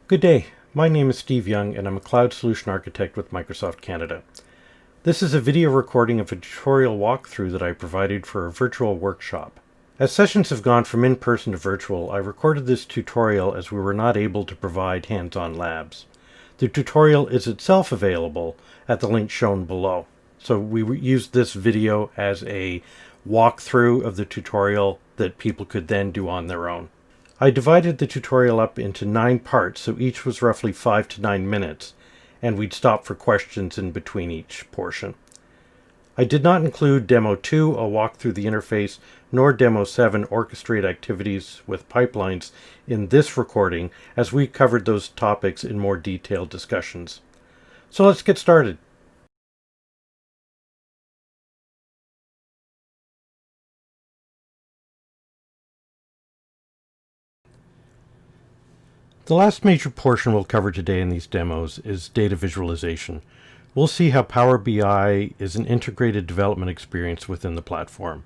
Good day. My name is Steve Young, and I'm a Cloud Solution Architect with Microsoft Canada. This is a video recording of a tutorial walkthrough that I provided for a virtual workshop. As sessions have gone from in-person to virtual, I recorded this tutorial as we were not able to provide hands-on labs. The tutorial is itself available at the link shown below. So we used this video as a walkthrough of the tutorial that people could then do on their own. I divided the tutorial up into 9 parts, so each was roughly 5 to 9 minutes, and we'd stop for questions in between each portion. I did not include Demo 2, a walk through the interface, nor Demo 7, orchestrate activities with pipelines, in this recording, as we covered those topics in more detailed discussions. So let's get started. The last major portion we'll cover today in these demos is data visualization. We'll see how Power BI is an integrated development experience within the platform.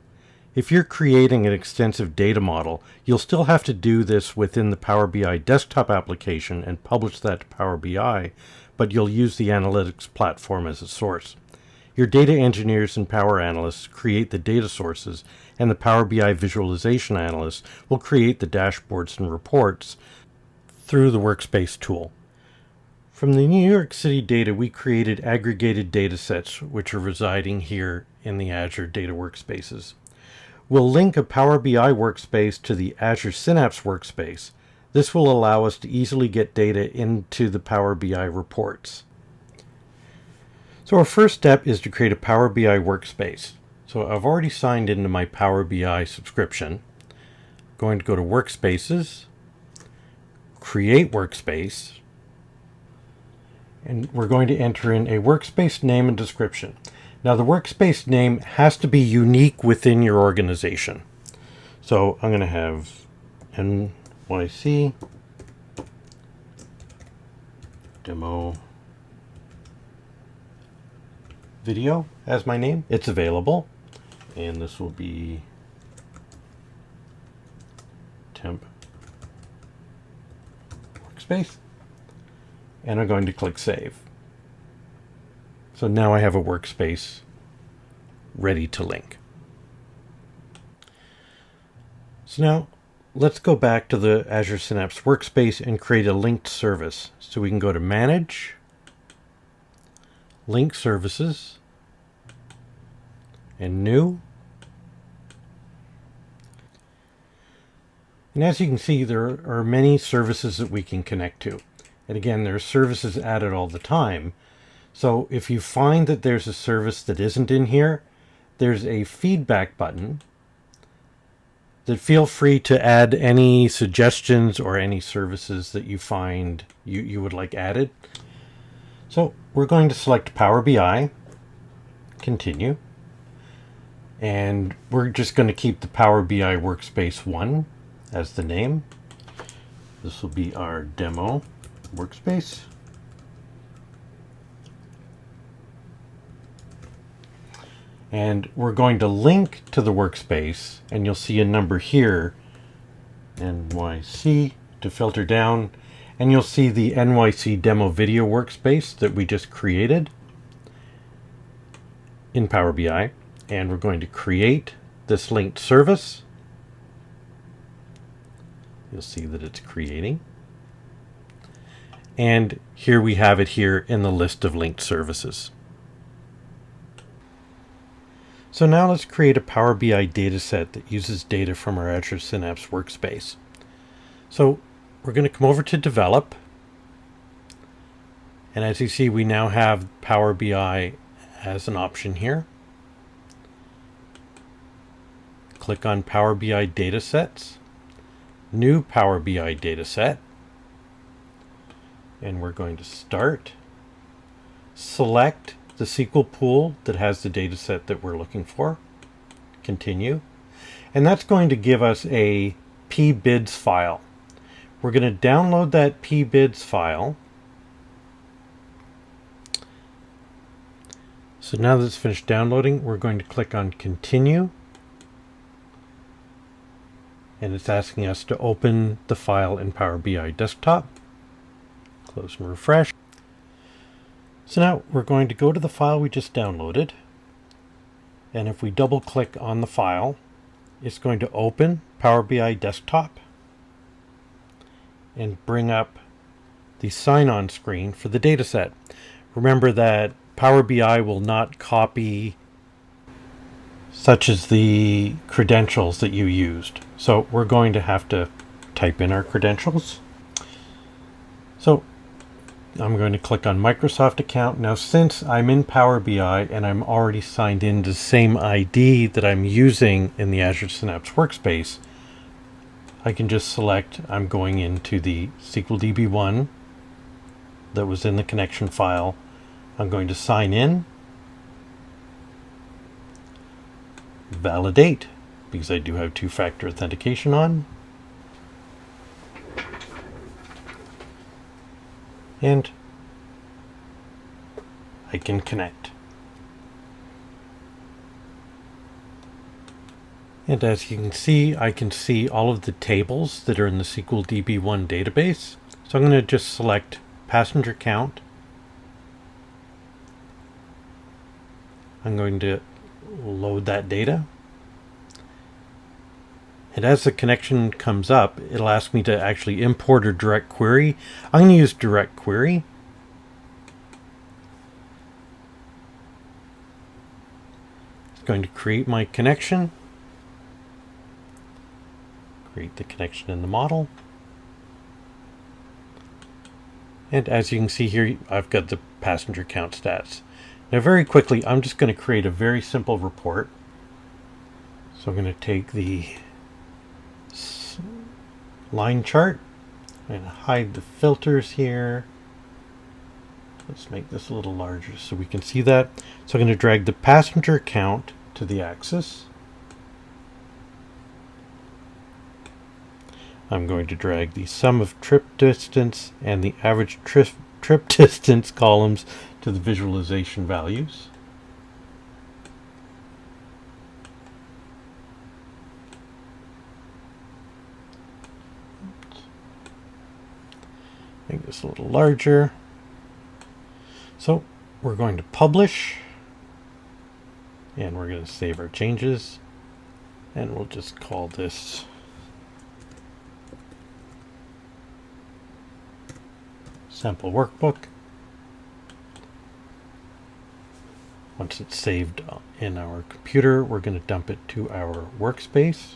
If you're creating an extensive data model, you'll still have to do this within the Power BI desktop application and publish that to Power BI, but you'll use the analytics platform as a source. Your data engineers and Power Analysts create the data sources, and the Power BI visualization analysts will create the dashboards and reports through the Workspace tool. From the New York City data, we created aggregated data sets which are residing here in the Azure data workspaces. We'll link a Power BI workspace to the Azure Synapse workspace. This will allow us to easily get data into the Power BI reports. So our first step is to create a Power BI workspace. So I've already signed into my Power BI subscription. I'm going to go to Workspaces, Create Workspace, and we're going to enter in a workspace name and description. Now the workspace name has to be unique within your organization. So I'm going to have NYC demo video as my name. It's available, and this will be temp workspace, and I'm going to click Save. So now I have a workspace ready to link. So now let's go back to the Azure Synapse workspace and create a linked service. So we can go to Manage, Link Services, and New. And as you can see, there are many services that we can connect to. And again, there are services added all the time. So if you find that there's a service that isn't in here, there's a feedback button that feel free to add any suggestions or any services that you find you would like added. So we're going to select Power BI, continue, and we're just going to keep the Power BI Workspace 1 as the name. This will be our demo workspace. And we're going to link to the workspace, and you'll see a number here, NYC, to filter down, and you'll see the NYC demo video workspace that we just created in Power BI. And we're going to create this linked service. You'll see that it's creating. And here we have it here in the list of linked services. So now let's create a Power BI dataset that uses data from our Azure Synapse workspace. So we're going to come over to Develop. And as you see, we now have Power BI as an option here. Click on Power BI Datasets, New Power BI Dataset. And we're going to start. Select the SQL pool that has the data set that we're looking for. Continue. And that's going to give us a pbids file. We're going to download that pbids file. So now that it's finished downloading, we're going to click on Continue. And it's asking us to open the file in Power BI Desktop. Close and refresh. So now we're going to go to the file we just downloaded. And if we double click on the file, it's going to open Power BI Desktop and bring up the sign-on screen for the dataset. Remember that Power BI will not copy such as the credentials that you used. So we're going to have to type in our credentials. So I'm going to click on Microsoft account. Now, since I'm in Power BI and I'm already signed in to the same ID that I'm using in the Azure Synapse Workspace, I can just select I'm going into the SQL DB1 that was in the connection file. I'm going to sign in, validate, because I do have two-factor authentication on, and I can connect. And as you can see, I can see all of the tables that are in the SQL DB1 database. So I'm going to just select passenger count. I'm going to load that data. And as the connection comes up, it'll ask me to actually import or direct query. I'm going to use direct query. It's going to create my connection. Create the connection in the model. And as you can see here, I've got the passenger count stats. Now very quickly, I'm just going to create a very simple report. So I'm going to take the line chart and hide the filters here. Let's make this a little larger so we can see that. So I'm going to drag the passenger count to the axis. I'm going to drag the sum of trip distance and the average trip distance columns to the visualization values. Make this a little larger. So we're going to publish, and we're going to save our changes, and we'll just call this sample workbook. Once it's saved in our computer, we're going to dump it to our workspace.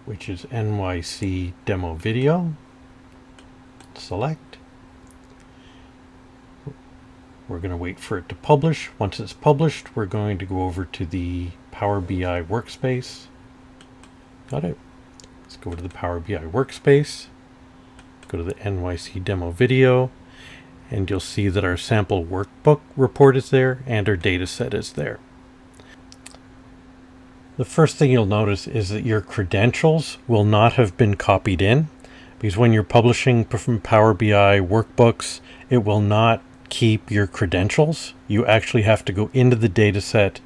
Which is NYC demo video. Select. We're going to wait for it to publish. Once it's published, we're going to go over to the Power BI workspace. Got it. Let's go to the Power BI workspace. Go to the NYC demo video, and you'll see that our sample workbook report is there and our data set is there. The first thing you'll notice is that your credentials will not have been copied in, because when you're publishing from Power BI workbooks, it will not keep your credentials. You actually have to go into the data set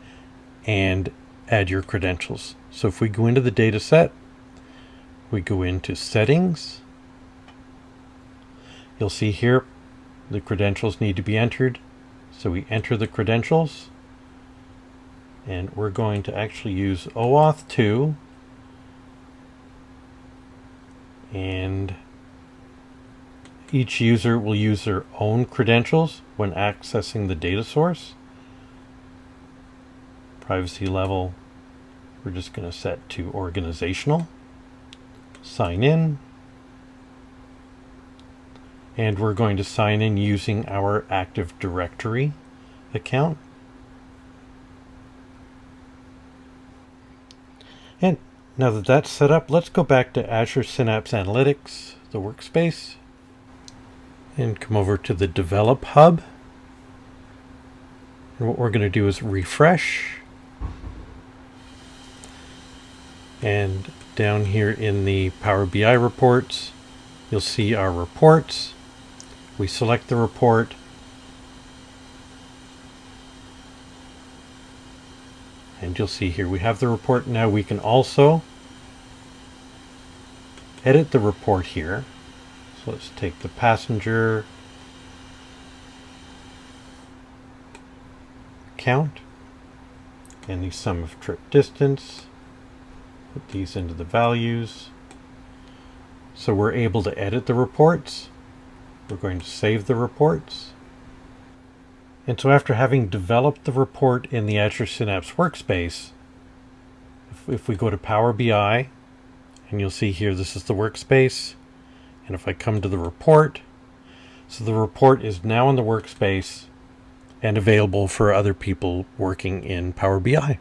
and add your credentials. So if we go into the data set, we go into settings, you'll see here the credentials need to be entered. So we enter the credentials, and we're going to actually use OAuth 2, and each user will use their own credentials when accessing the data source. Privacy level, we're just going to set to organizational. Sign in. And we're going to sign in using our Active Directory account. And now that that's set up, let's go back to Azure Synapse Analytics, the workspace, and come over to the Develop Hub. And what we're going to do is refresh. And down here in the Power BI reports, you'll see our reports. We select the report, and you'll see here we have the report. Now we can also edit the report here. So let's take the passenger count and the sum of trip distance. Put these into the values. So we're able to edit the reports. We're going to save the reports. And so after having developed the report in the Azure Synapse Workspace, if we go to Power BI, and you'll see here this is the workspace, and if I come to the report, so the report is now in the workspace and available for other people working in Power BI.